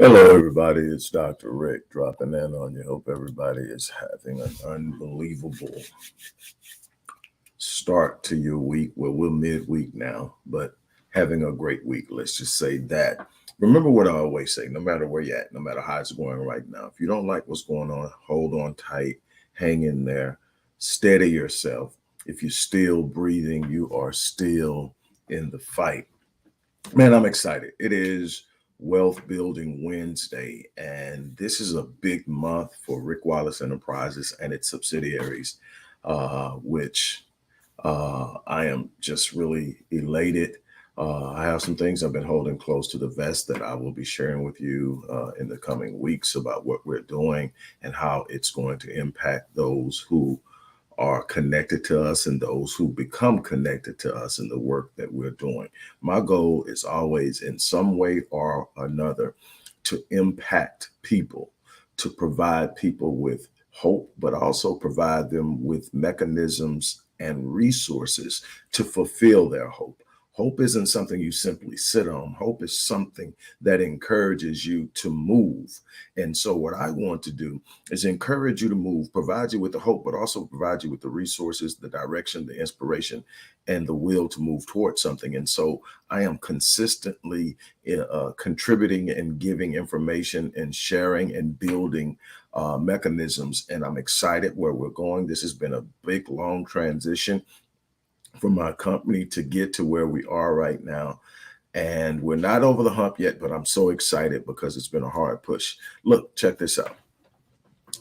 Hello, everybody. It's Dr. Rick dropping in on you. Hope everybody is having an unbelievable start to your week. Well, we're midweek now, but having a great week. Let's just say that. Remember what I always say, no matter where you're at, no matter how it's going right now, if you don't like what's going on, hold on tight, hang in there, steady yourself. If you're still breathing, you are still in the fight. Man, I'm excited. It is Wealth Building Wednesday, and this is a big month for Rick Wallace Enterprises and its subsidiaries, which I am just really elated. I have some things I've been holding close to the vest that I will be sharing with you in the coming weeks about what we're doing and how it's going to impact those who are connected to us and those who become connected to us in the work that we're doing. My goal is always, in some way or another, to impact people, to provide people with hope, but also provide them with mechanisms and resources to fulfill their hope. Hope isn't something you simply sit on. Hope is something that encourages you to move. And so, what I want to do is encourage you to move, provide you with the hope, but also provide you with the resources, the direction, the inspiration, and the will to move towards something. And so I am consistently contributing and giving information and sharing and building mechanisms. And I'm excited where we're going. This has been a big, long transition for my company to get to where we are right now. And we're not over the hump yet, but I'm so excited because it's been a hard push. Look, check this out.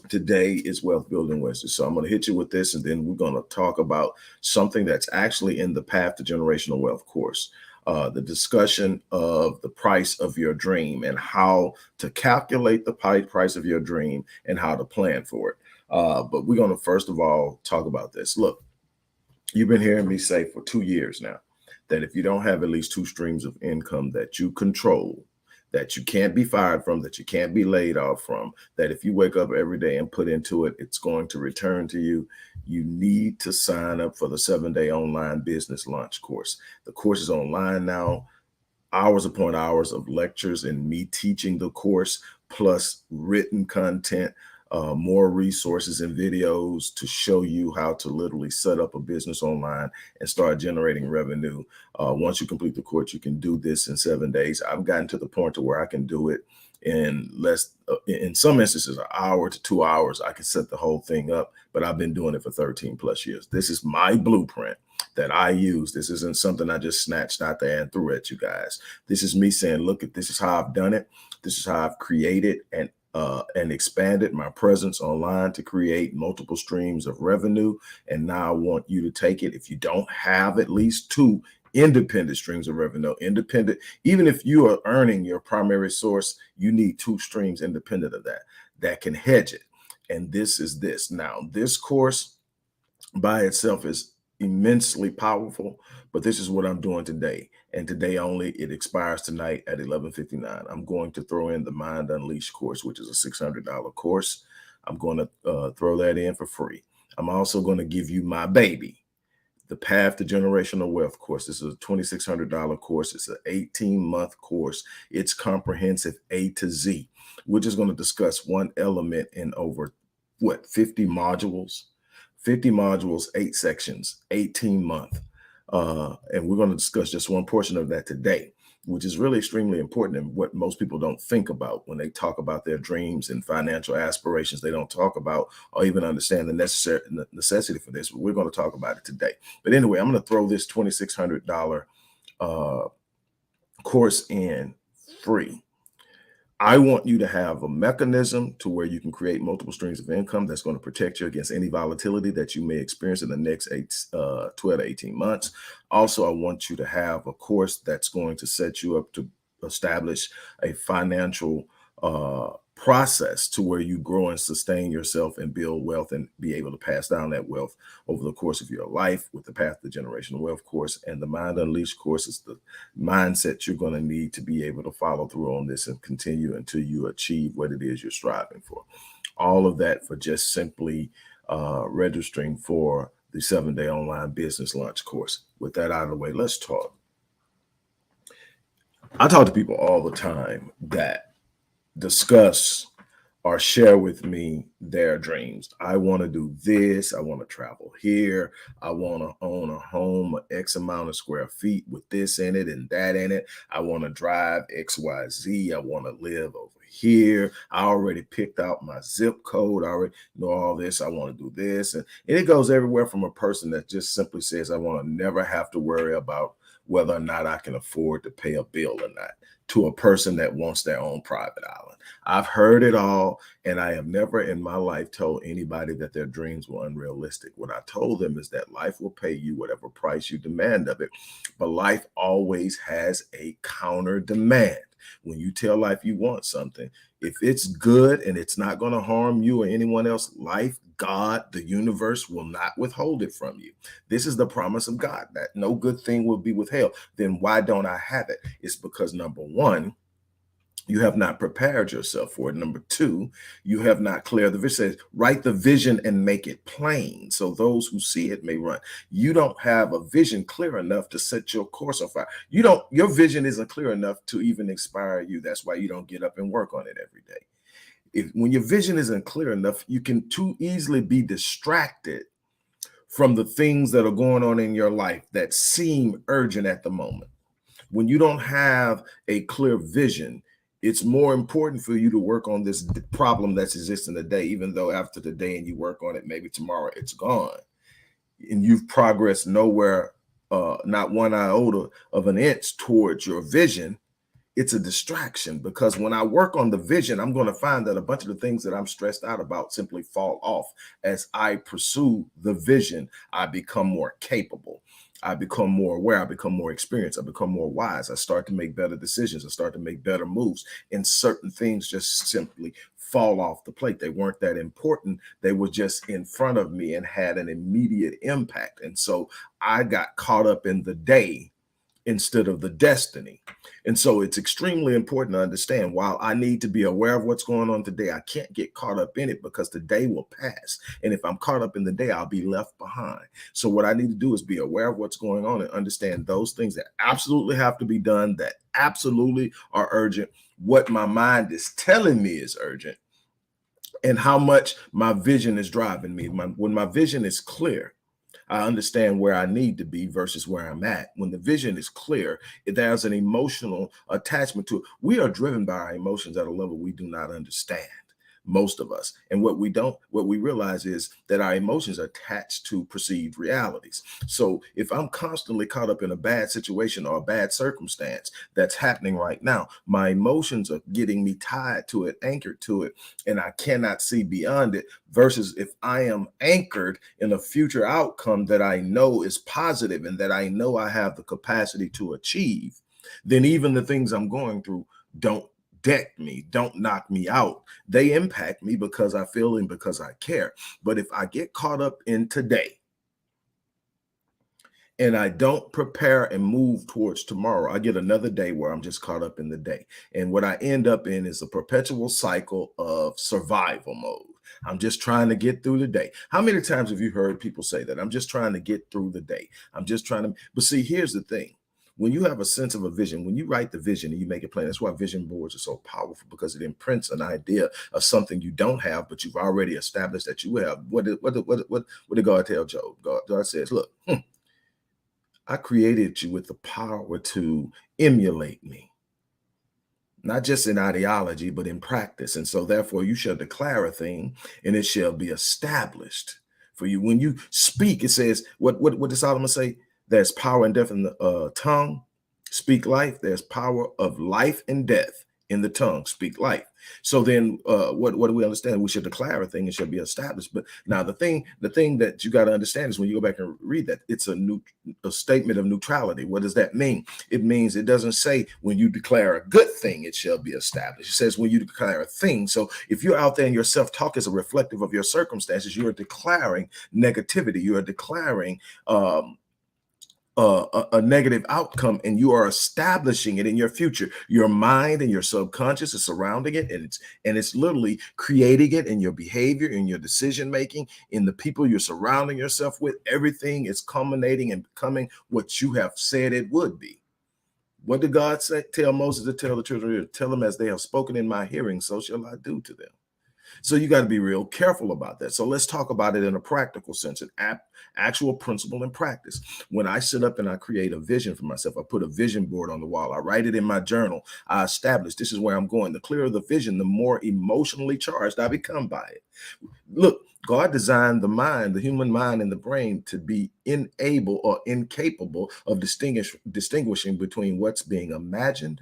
Today is Wealth Building Wednesday. So I'm going to hit you with this, and then we're going to talk about something that's actually in the Path to Generational Wealth course. The discussion of the price of your dream and how to calculate the price of your dream and how to plan for it. But we're going to first of all talk about this. Look, you've been hearing me say for 2 years now that if you don't have at least two streams of income that you control, that you can't be fired from, that you can't be laid off from, that if you wake up every day and put into it, it's going to return to you, you need to sign up for the 7-day online business launch course. The course is online now, hours upon hours of lectures and me teaching the course, plus written content, more resources and videos to show you how to literally set up a business online and start generating revenue. Once you complete the course, you can do this in 7 days. I've gotten to the point to where I can do it in in some instances, an hour to 2 hours. I can set the whole thing up, but I've been doing it for 13 plus years. This is my blueprint that I use. This isn't something I just snatched out there and threw at you guys. This is me saying, look, this is how I've done it. This is how I've created and expanded my presence online to create multiple streams of revenue. And now I want you to take it. If you don't have at least two independent streams of revenue, independent, even if you are earning your primary source, you need two streams independent of that can hedge it. And this is this. Now, this course by itself is immensely powerful, but this is what I'm doing today. And today only, it expires tonight at 11:59. I'm going to throw in the Mind Unleashed course, which is a $600 course. I'm going to throw that in for free. I'm also going to give you my baby, the Path to Generational Wealth course. This is a $2,600 course. It's an 18-month course. It's comprehensive A to Z. We're just going to discuss one element in over, 50 modules? 50 modules, 8 sections, 18-month. And we're going to discuss just one portion of that today, which is really extremely important and what most people don't think about when they talk about their dreams and financial aspirations. They don't talk about or even understand the necessity for this, but we're going to talk about it today. But anyway, I'm going to throw this $2,600 course in free. I want you to have a mechanism to where you can create multiple streams of income that's going to protect you against any volatility that you may experience in the next 12 to 18 months. Also, I want you to have a course that's going to set you up to establish a financial process to where you grow and sustain yourself and build wealth and be able to pass down that wealth over the course of your life with the Path to Generational Wealth course. And the Mind Unleashed course is the mindset you're going to need to be able to follow through on this and continue until you achieve what it is you're striving for. All of that for just simply registering for the 7-day online business launch course. With that out of the way, let's talk. I talk to people all the time that discuss or share with me their dreams. I want to do this. I want to travel here. I want to own a home, X amount of square feet with this in it and that in it. I want to drive XYZ. I want to live over here. I already picked out my zip code. I already know all this. I want to do this. And it goes everywhere from a person that just simply says, I want to never have to worry about whether or not I can afford to pay a bill or not, to a person that wants their own private island. I've heard it all, and I have never in my life told anybody that their dreams were unrealistic. What I told them is that life will pay you whatever price you demand of it, but life always has a counter demand. When you tell life you want something, if it's good and it's not going to harm you or anyone else, life, God, the universe will not withhold it from you. This is the promise of God, that no good thing will be withheld. Then why don't I have it? It's because, number one, you have not prepared yourself for it. Number two, you have not cleared the vision. It says, write the vision and make it plain, so those who see it may run. You don't have a vision clear enough to set your course on fire. Your vision isn't clear enough to even inspire you. That's why you don't get up and work on it every day. When your vision isn't clear enough, you can too easily be distracted from the things that are going on in your life that seem urgent at the moment. When you don't have a clear vision, it's more important for you to work on this problem that's existing today, even though after today and you work on it, maybe tomorrow it's gone. And you've progressed nowhere, not one iota of an inch towards your vision. It's a distraction, because when I work on the vision, I'm going to find that a bunch of the things that I'm stressed out about simply fall off. As I pursue the vision, I become more capable. I become more aware. I become more experienced. I become more wise. I start to make better decisions. I start to make better moves. And certain things just simply fall off the plate. They weren't that important. They were just in front of me and had an immediate impact. And so I got caught up in the day instead of the destiny. And so it's extremely important to understand, while I need to be aware of what's going on today, I can't get caught up in it, because the day will pass. And if I'm caught up in the day, I'll be left behind. So what I need to do is be aware of what's going on and understand those things that absolutely have to be done, that absolutely are urgent, what my mind is telling me is urgent, and how much my vision is driving me. When my vision is clear, I understand where I need to be versus where I'm at. When the vision is clear, there's an emotional attachment to it. We are driven by our emotions at a level we do not understand, most of us. And what we realize is that our emotions are attached to perceived realities. So if I'm constantly caught up in a bad situation or a bad circumstance that's happening right now, my emotions are getting me tied to it, anchored to it, and I cannot see beyond it. Versus if I am anchored in a future outcome that I know is positive and that I know I have the capacity to achieve, then even the things I'm going through don't deck me, don't knock me out. They impact me because I feel and because I care. But if I get caught up in today and I don't prepare and move towards tomorrow, I get another day where I'm just caught up in the day. And what I end up in is a perpetual cycle of survival mode. I'm just trying to get through the day. How many times have you heard people say that? I'm just trying to get through the day. I'm just trying to. But see, here's the thing. When you have a sense of a vision, when you write the vision and you make it plain, that's why vision boards are so powerful, because it imprints an idea of something you don't have, but you've already established that you have. What did God tell Job? God says, look, I created you with the power to emulate me, not just in ideology, but in practice. And so therefore you shall declare a thing and it shall be established for you. When you speak, it says, what does Solomon say? There's power and death in the tongue. Speak life. There's power of life and death in the tongue. Speak life. So then what do we understand? We should declare a thing, it should be established. But now the thing that you got to understand is when you go back and read that, it's a statement of neutrality. What does that mean? It means it doesn't say when you declare a good thing, it shall be established. It says when you declare a thing. So if you're out there and your self-talk is a reflective of your circumstances, you are declaring negativity. You are declaring a negative outcome, and you are establishing it in your future. Your mind and your subconscious is surrounding it, and it's literally creating it in your behavior, in your decision making, in the people you're surrounding yourself with. Everything is culminating and becoming what you have said it would be. What did God say? Tell Moses to tell the children of Israel, tell them as they have spoken in my hearing, so shall I do to them. So you got to be real careful about that. So let's talk about it in a practical sense, an actual principle and practice. When I sit up and I create a vision for myself, I put a vision board on the wall. I write it in my journal. I establish this is where I'm going. The clearer the vision, the more emotionally charged I become by it. Look, God designed the mind, the human mind and the brain to be unable or incapable of distinguishing between what's being imagined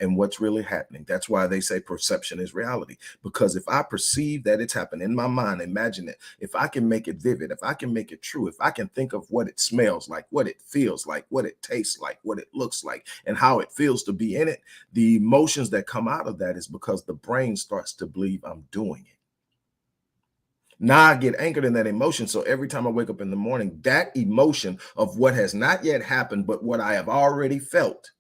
and what's really happening. That's why they say perception is reality. Because if I perceive that it's happening in my mind, imagine it. If I can make it vivid, if I can make it true, if I can think of what it smells like, what it feels like, what it tastes like, what it looks like, and how it feels to be in it, the emotions that come out of that is because the brain starts to believe I'm doing it. Now I get anchored in that emotion. So every time I wake up in the morning, that emotion of what has not yet happened, but what I have already felt,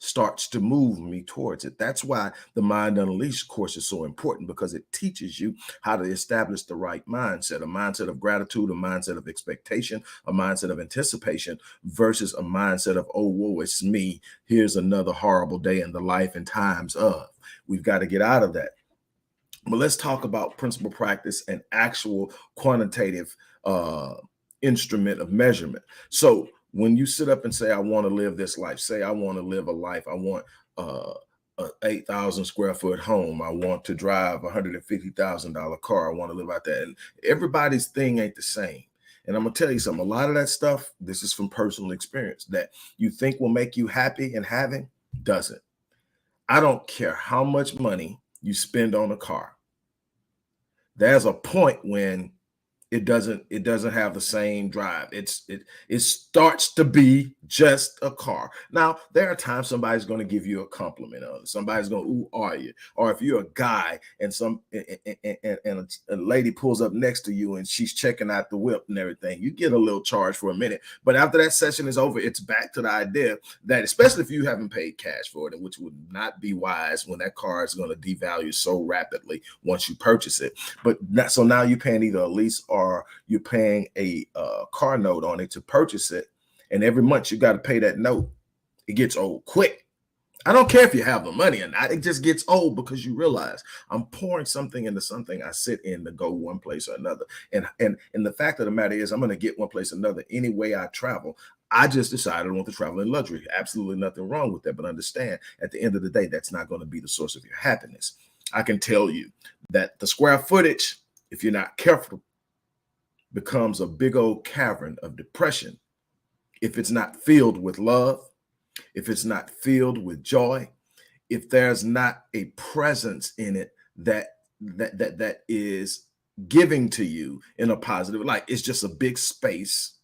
starts to move me towards it. That's why the Mind Unleashed course is so important, because it teaches you how to establish the right mindset, a mindset of gratitude, a mindset of expectation, a mindset of anticipation versus a mindset of, oh, whoa, it's me. Here's another horrible day in the life and times of. We've got to get out of that. But let's talk about principle practice and actual quantitative instrument of measurement. So when you sit up and say, I want to live this life, say, I want to live a life, I want a 8,000 square foot home, I want to drive a $150,000 car, I want to live out there. And everybody's thing ain't the same. And I'm going to tell you something, a lot of that stuff, this is from personal experience, that you think will make you happy and having doesn't. I don't care how much money you spend on a car. There's a point when it doesn't have the same drive. It starts to be just a car. Now, there are times somebody's going to give you a compliment on it. Somebody's going, ooh, are you? Or if you're a guy and a lady pulls up next to you and she's checking out the whip and everything, you get a little charge for a minute. But after that session is over, it's back to the idea that, especially if you haven't paid cash for it, which would not be wise when that car is going to devalue so rapidly once you purchase it. But so now you're paying either a lease or you're paying a car note on it to purchase it. And every month you got to pay that note. It gets old quick. I don't care if you have the money or not. It just gets old because you realize I'm pouring something into something I sit in to go one place or another. And the fact of the matter is I'm going to get one place or another any way I travel. I just decided I want to travel in luxury. Absolutely nothing wrong with that. But understand, at the end of the day, that's not going to be the source of your happiness. I can tell you that the square footage, if you're not careful, becomes a big old cavern of depression if it's not filled with love, if it's not filled with joy, if there's not a presence in it that is giving to you in a positive light. It's just a big space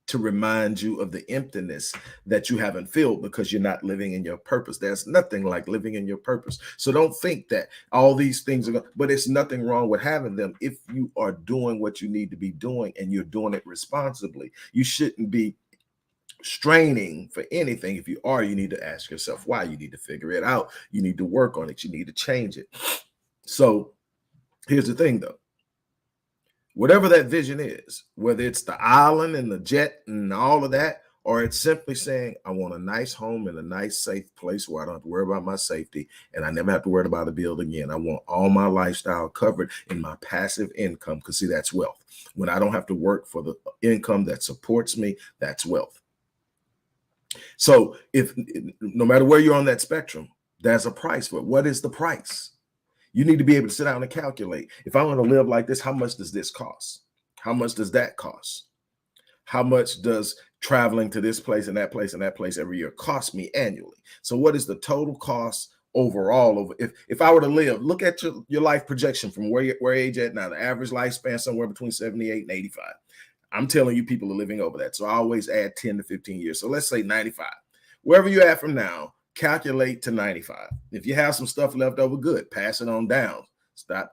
to remind you of the emptiness that you haven't filled because you're not living in your purpose. There's nothing like living in your purpose. So don't think that all these things are going, but it's nothing wrong with having them if you are doing what you need to be doing and you're doing it responsibly. You shouldn't be straining for anything. If you are, you need to ask yourself why. You need to figure it out. You need to work on it. You need to change it. So here's the thing though. Whatever that vision is, whether it's the island and the jet and all of that, or it's simply saying, I want a nice home in a nice, safe place where I don't have to worry about my safety and I never have to worry about a bill again. I want all my lifestyle covered in my passive income, because see, that's wealth. When I don't have to work for the income that supports me, that's wealth. So no matter where you're on that spectrum, there's a price for it. What is the price? You need to be able to sit down and calculate. If I want to live like this, how much does this cost? How much does that cost? How much does traveling to this place and that place and that place every year cost me annually? So what is the total cost overall? If I were to live, look at your life projection from where age at now, the average lifespan somewhere between 78 and 85. I'm telling you, people are living over that. So I always add 10 to 15 years. So let's say 95. Wherever you're at from now, calculate to 95. If you have some stuff left over, good. Pass it on down.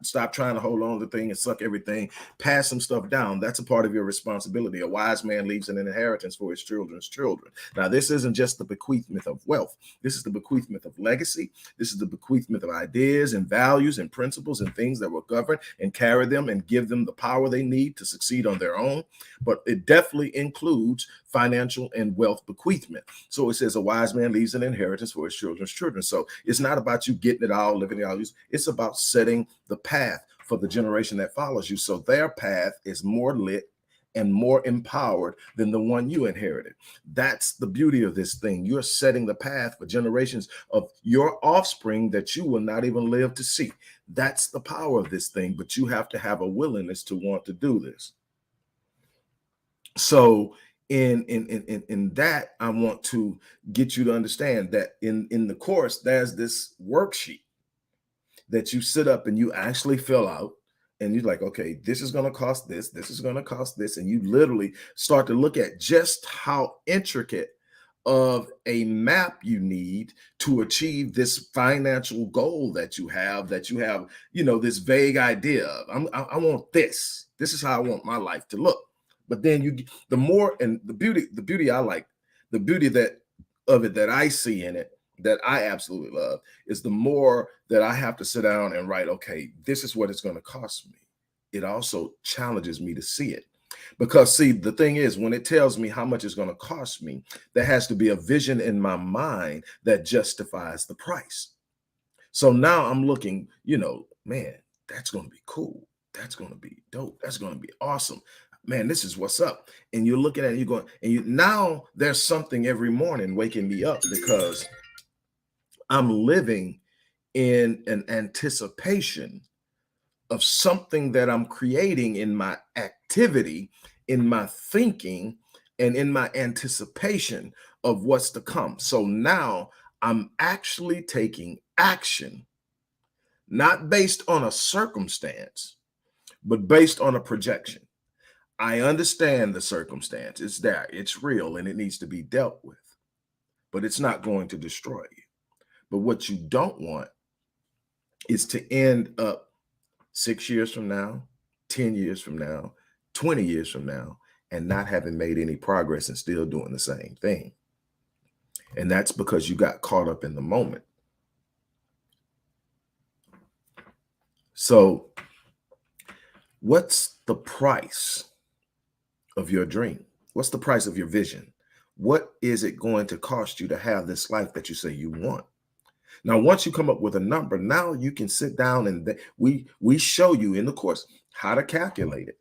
Stop trying to hold on to the thing and suck everything. Pass some stuff down. That's a part of your responsibility. A wise man leaves an inheritance for his children's children. Now, this isn't just the bequeathment of wealth. This is the bequeathment of legacy. This is the bequeathment of ideas and values and principles and things that will govern and carry them and give them the power they need to succeed on their own. But it definitely includes financial and wealth bequeathment. So it says a wise man leaves an inheritance for his children's children. So it's not about you getting it all, living it all. It's about setting the path for the generation that follows you. So their path is more lit and more empowered than the one you inherited. That's the beauty of this thing. You're setting the path for generations of your offspring that you will not even live to see. That's the power of this thing, but you have to have a willingness to want to do this. So in that, I want to get you to understand that in the course, there's this worksheet that you sit up and you actually fill out. And you're like, okay, this is going to cost this. This is going to cost this. And you literally start to look at just how intricate of a map you need to achieve this financial goal that you have, this vague idea of, I want this. This is how I want my life to look. But then the more, and the beauty I like, the beauty of it that I see in it, that I absolutely love, is the more that I have to sit down and write, okay, this is what it's going to cost me. It also challenges me to see it. Because see, the thing is, when it tells me how much it's going to cost me, there has to be a vision in my mind that justifies the price. So now I'm looking, man, that's going to be cool. That's going to be dope. That's going to be awesome. Man, this is what's up. And you're looking at it, you're going, now there's something every morning waking me up, because I'm living in an anticipation of something that I'm creating in my activity, in my thinking, and in my anticipation of what's to come. So now I'm actually taking action, not based on a circumstance, but based on a projection. I understand the circumstance. It's there. It's real, and it needs to be dealt with, but it's not going to destroy you. But what you don't want is to end up 6 years from now, 10 years from now, 20 years from now, and not having made any progress and still doing the same thing. And that's because you got caught up in the moment. So what's the price of your dream? What's the price of your vision? What is it going to cost you to have this life that you say you want? Now, once you come up with a number, now you can sit down and we show you in the course how to calculate it.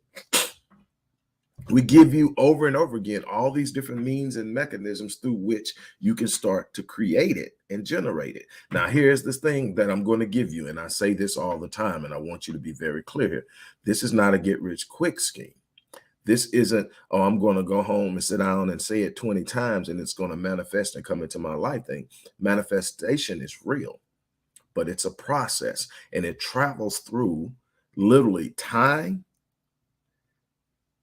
We give you over and over again all these different means and mechanisms through which you can start to create it and generate it. Now, here's this thing that I'm going to give you, and I say this all the time, and I want you to be very clear. This is not a get-rich-quick scheme. This isn't, oh, I'm going to go home and sit down and say it 20 times and it's going to manifest and come into my life thing. Manifestation is real, but it's a process, and it travels through literally time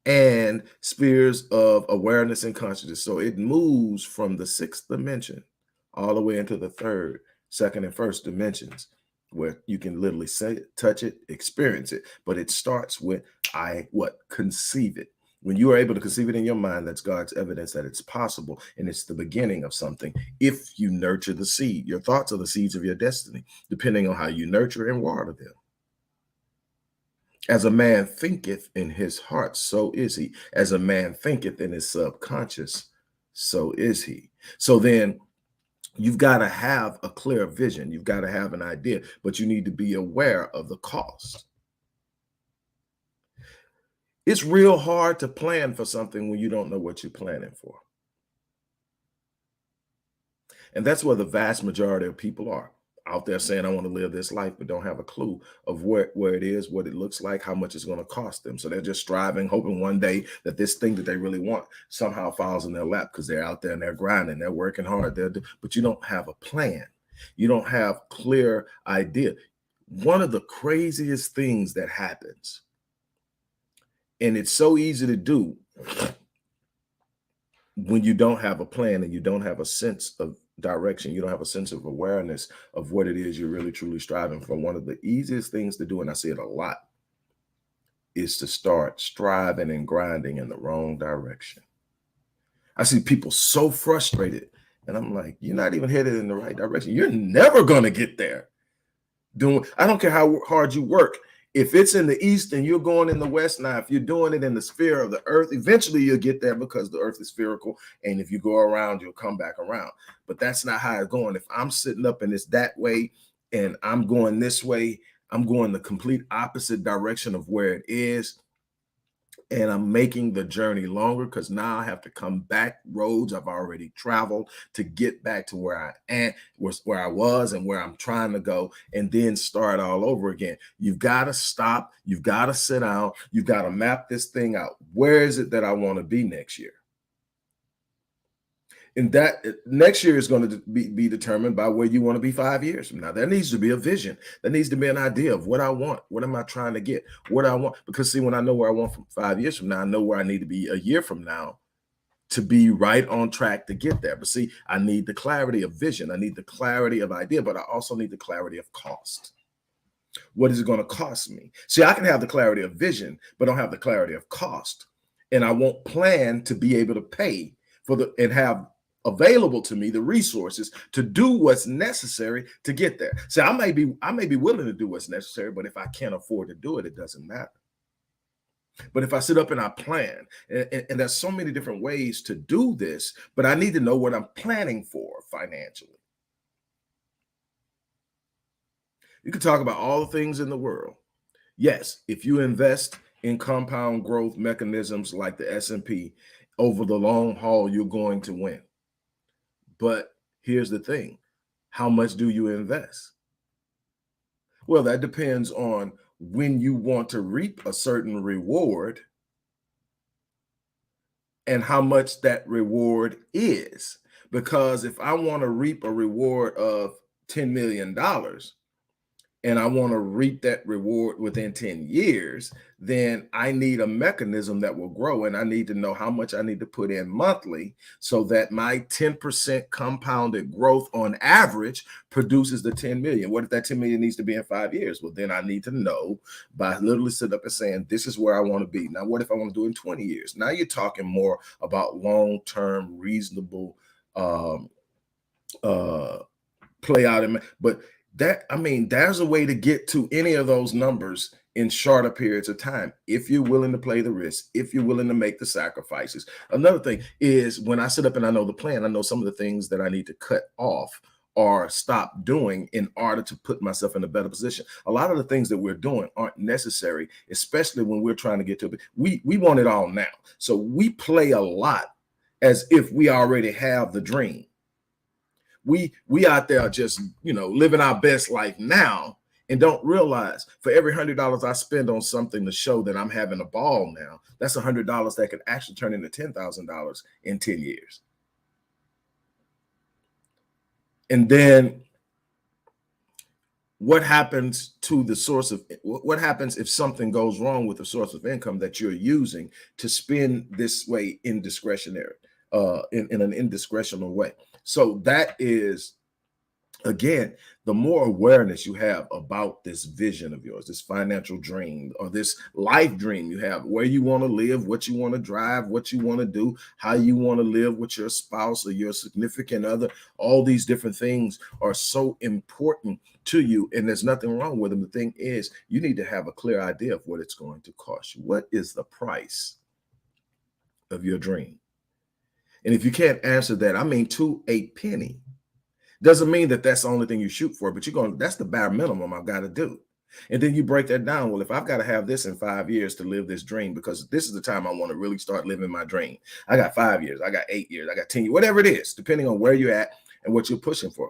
and spheres of awareness and consciousness. So it moves from the 6th dimension all the way into the 3rd, 2nd, and 1st dimensions, where you can literally say it, touch it, experience it. But it starts with conceive it. When you are able to conceive it in your mind, that's God's evidence that it's possible, and it's the beginning of something. If you nurture the seed, your thoughts are the seeds of your destiny, depending on how you nurture and water them. As a man thinketh in his heart, so is he. As a man thinketh in his subconscious, so is he. So then you've got to have a clear vision. You've got to have an idea, but you need to be aware of the cost. It's real hard to plan for something when you don't know what you're planning for. And that's where the vast majority of people are out there saying, I want to live this life, but don't have a clue of where it is, what it looks like, how much it's going to cost them. So they're just striving, hoping one day that this thing that they really want somehow falls in their lap, because they're out there and they're grinding, they're working hard, but you don't have a plan. You don't have clear idea. One of the craziest things that happens, and it's so easy to do when you don't have a plan and you don't have a sense of direction, you don't have a sense of awareness of what it is you're really truly striving for. One of the easiest things to do, and I see it a lot, is to start striving and grinding in the wrong direction. I see people so frustrated, and I'm like, you're not even headed in the right direction. You're never going to get there. I don't care how hard you work. If it's in the east and you're going in the west, now if you're doing it in the sphere of the earth, eventually you'll get there because the earth is spherical. And if you go around, you'll come back around. But that's not how it's going. If I'm sitting up and it's that way and I'm going this way, I'm going the complete opposite direction of where it is. And I'm making the journey longer because now I have to come back roads I've already traveled to get back to where I am, where I was and where I'm trying to go, and then start all over again. You've got to stop. You've got to sit down. You've got to map this thing out. Where is it that I want to be next year? And that next year is going to be determined by where you want to be 5 years from now. There needs to be a vision. There needs to be an idea of what I want. What am I trying to get? What I want. Because see, when I know where I want from 5 years from now, I know where I need to be a year from now to be right on track to get there. But see, I need the clarity of vision. I need the clarity of idea, but I also need the clarity of cost. What is it going to cost me? See, I can have the clarity of vision, but don't have the clarity of cost. And I won't plan to be able to pay for and have available to me the resources to do what's necessary to get there. So I may be willing to do what's necessary, but if I can't afford to do it, it doesn't matter. But if I sit up and I plan, and there's so many different ways to do this, but I need to know what I'm planning for financially. You can talk about all the things in the world. Yes, if you invest in compound growth mechanisms like the S&P over the long haul, you're going to win. But here's the thing. How much do you invest? Well, that depends on when you want to reap a certain reward and how much that reward is. Because if I want to reap a reward of $10 million, and I want to reap that reward within 10 years, then I need a mechanism that will grow. And I need to know how much I need to put in monthly so that my 10% compounded growth on average produces the 10 million. What if that 10 million needs to be in 5 years? Well, then I need to know by literally sitting up and saying, this is where I want to be. Now, what if I want to do it in 20 years? Now you're talking more about long-term, reasonable play out. But there's a way to get to any of those numbers in shorter periods of time if you're willing to play the risk, if you're willing to make the sacrifices. Another thing is when I sit up and I know the plan, I know some of the things that I need to cut off or stop doing in order to put myself in a better position. A lot of the things that we're doing aren't necessary, especially when we're trying to get to it. We want it all now. So we play a lot as if we already have the dream. We out there just, living our best life now and don't realize for every $100 I spend on something to show that I'm having a ball now, that's $100 that could actually turn into $10,000 in 10 years. And then what happens what happens if something goes wrong with the source of income that you're using to spend this way indiscretionary, in an indiscretional way? So that is, again, the more awareness you have about this vision of yours, this financial dream or this life dream you have, where you want to live, what you want to drive, what you want to do, how you want to live with your spouse or your significant other, all these different things are so important to you, and there's nothing wrong with them. The thing is, you need to have a clear idea of what it's going to cost you. What is the price of your dream? And if you can't answer that, to a penny, doesn't mean that that's the only thing you shoot for, but that's the bare minimum I've got to do. And then you break that down. Well, if I've got to have this in 5 years to live this dream, because this is the time I want to really start living my dream. I got 5 years, I got 8 years, I got 10 years, whatever it is, depending on where you're at and what you're pushing for.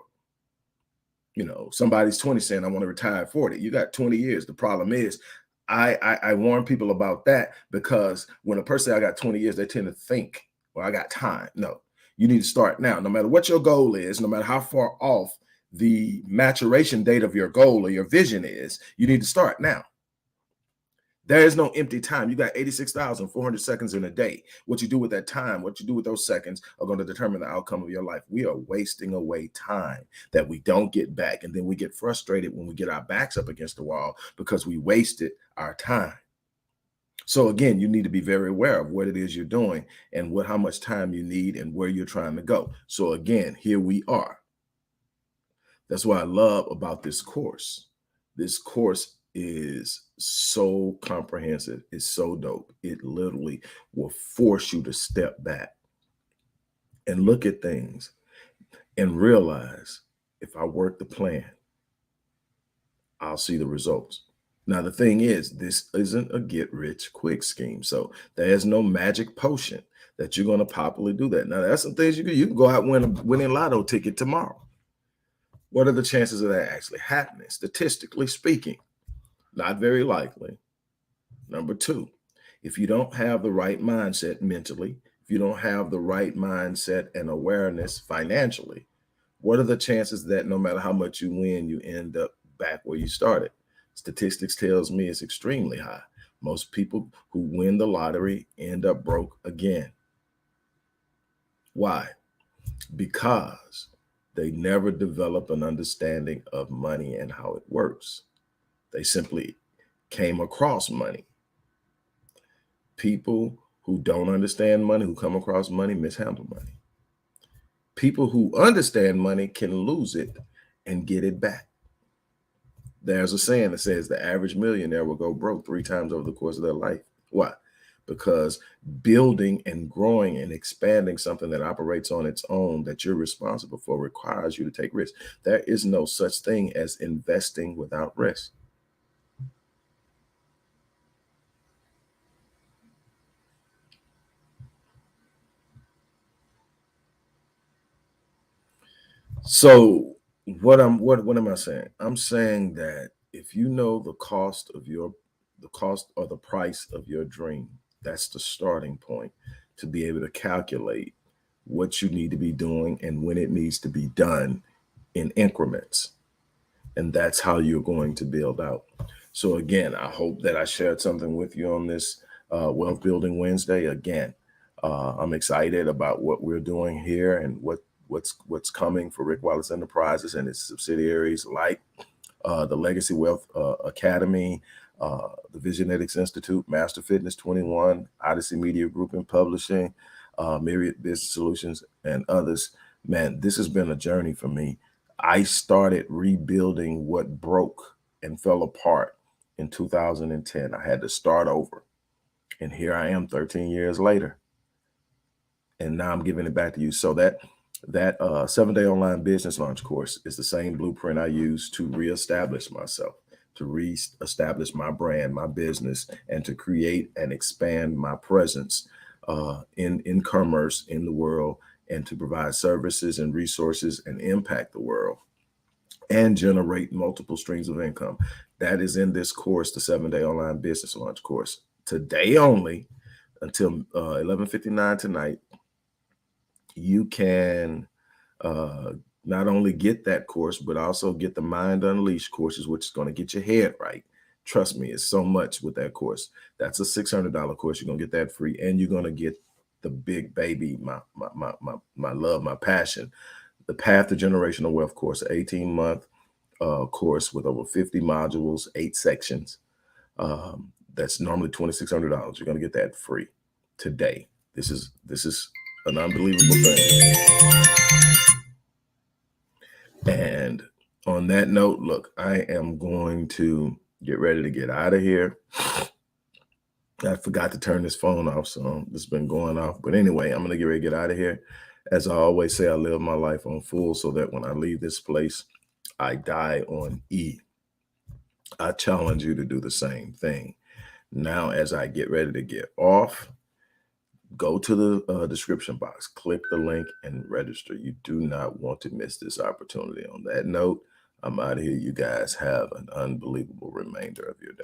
Somebody's 20 saying, I want to retire at 40. You got 20 years. The problem is, I warn people about that, because when a person, I got 20 years, they tend to think, well, I got time. No, you need to start now. No matter what your goal is, no matter how far off the maturation date of your goal or your vision is, you need to start now. There is no empty time. You got 86,400 seconds in a day. What you do with that time, what you do with those seconds are going to determine the outcome of your life. We are wasting away time that we don't get back. And then we get frustrated when we get our backs up against the wall because we wasted our time. So again, you need to be very aware of what it is you're doing and how much time you need and where you're trying to go. So again, here we are. That's what I love about this course. This course is so comprehensive. It's so dope. It literally will force you to step back and look at things and realize if I work the plan, I'll see the results. Now, the thing is, this isn't a get rich quick scheme. So there's no magic potion that you're going to popularly do that. Now, that's some things you can. You can go out and win a winning lotto ticket tomorrow. What are the chances of that actually happening? Statistically speaking, not very likely. Number two, if you don't have the right mindset mentally, if you don't have the right mindset and awareness financially, what are the chances that no matter how much you win, you end up back where you started? Statistics tells me it's extremely high. Most people who win the lottery end up broke again. Why? Because they never develop an understanding of money and how it works. They simply came across money. People who don't understand money, who come across money, mishandle money. People who understand money can lose it and get it back. There's a saying that says the average millionaire will go broke 3 times over the course of their life. Why? Because building and growing and expanding something that operates on its own that you're responsible for requires you to take risks. There is no such thing as investing without risk. So what am I saying? I'm saying that if you know the cost or the price of your dream, that's the starting point to be able to calculate what you need to be doing and when it needs to be done in increments. And that's how you're going to build out. So again, I hope that I shared something with you on this Wealth Building Wednesday. Again, I'm excited about what we're doing here and what's coming for Rick Wallace Enterprises and its subsidiaries, like the Legacy Wealth Academy, the Visionetics Institute, Master Fitness 21, Odyssey Media Group and Publishing, Myriad Business Solutions, and others. Man, this has been a journey for me. I started rebuilding what broke and fell apart in 2010. I had to start over. And here I am 13 years later. And now I'm giving it back to you. So that 7-day online business launch course is the same blueprint I use to reestablish myself, to reestablish my brand, my business, and to create and expand my presence in commerce in the world, and to provide services and resources and impact the world and generate multiple streams of income. That is in this course, the 7-day online business launch course. Today only, until 11:59 tonight, you can not only get that course, but also get the Mind Unleashed courses, which is going to get your head right. Trust me, it's so much with that course. That's a $600 course. You're going to get that free, and you're going to get the big baby, my love, my passion, the Path to Generational Wealth course, an 18-month course with over 50 modules, 8 sections. That's normally $2,600. You're going to get that free today. This is an unbelievable thing. And on that note, look, I am going to get ready to get out of here. I forgot to turn this phone off, so it's been going off. But anyway, I'm going to get ready to get out of here. As I always say, I live my life on full so that when I leave this place, I die on E. I challenge you to do the same thing. Now, as I get ready to get off, go to the description box, click the link, and register. You do not want to miss this opportunity. On that note, I'm out of here. You guys have an unbelievable remainder of your day.